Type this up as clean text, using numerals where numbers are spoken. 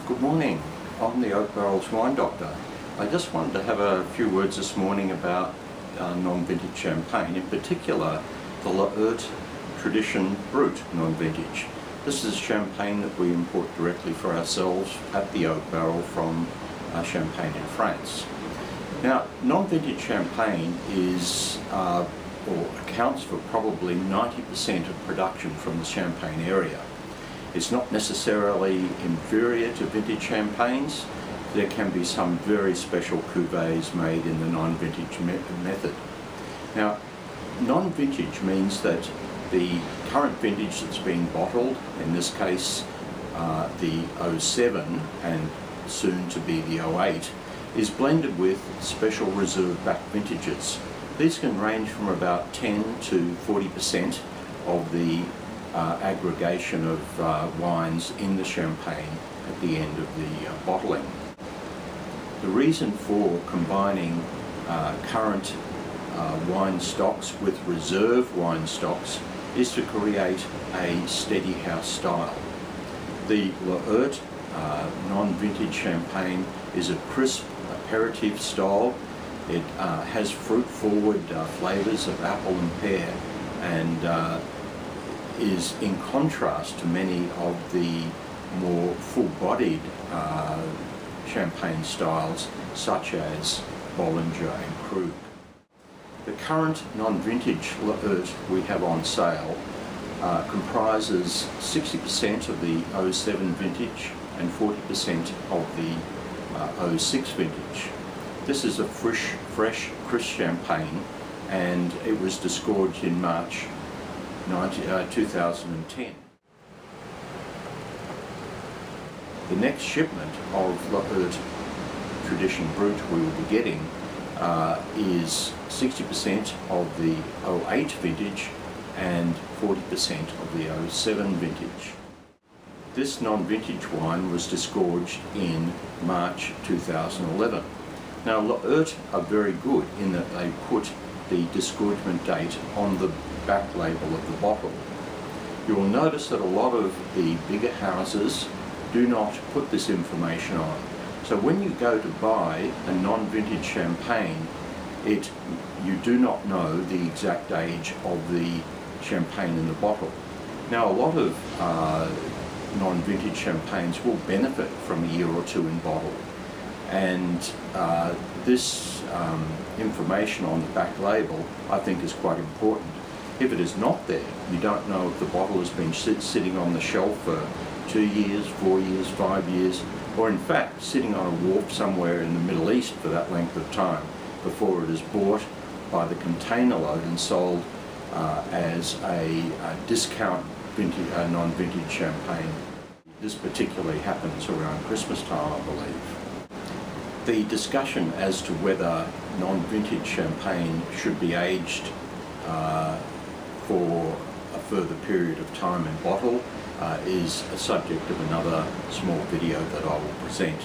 Good morning, I'm the Oak Barrels Wine Doctor. I just wanted to have a few words this morning about non-vintage champagne, in particular the Laherte Tradition Brut non-vintage. This is champagne that we import directly for ourselves at the Oak Barrel from Champagne in France. Now, non-vintage champagne is or accounts for probably 90% of production from the Champagne area. It's not necessarily inferior to vintage champagnes. There can be some very special cuvées made in the non-vintage method. Now, non-vintage means that the current vintage that's being bottled, in this case the 07 and soon to be the 08, is blended with special reserve back vintages. These can range from about 10 to 40% of the aggregation of wines in the champagne at the end of the bottling. The reason for combining current wine stocks with reserve wine stocks is to create a steady house style. The Laherte non-vintage champagne is a crisp aperitif style. It has fruit-forward flavours of apple and pear, and is in contrast to many of the more full-bodied champagne styles such as Bollinger and Krug. The current non-vintage Laherte we have on sale comprises 60% of the 07 vintage and 40% of the 06 vintage. This is a fresh, crisp champagne, and it was disgorged in March 2010. The next shipment of Laherte Tradition Brut we will be getting is 60% of the 08 vintage and 40% of the 07 vintage. This non-vintage wine was disgorged in March 2011. Now, Laherte are very good in that they put the disgorgement date on the back label of the bottle. You will notice that a lot of the bigger houses do not put this information on. So when you go to buy a non-vintage champagne, you do not know the exact age of the champagne in the bottle. Now, a lot of non-vintage champagnes will benefit from a year or two in bottle, and this information on the back label I think is quite important. If it is not there, you don't know if the bottle has been sitting on the shelf for 2 years, 4 years, 5 years, or in fact sitting on a wharf somewhere in the Middle East for that length of time before it is bought by the container load and sold as a discount non-vintage champagne. This particularly happens around Christmas time, I believe. The discussion as to whether non-vintage champagne should be aged for a further period of time in bottle is a subject of another small video that I will present.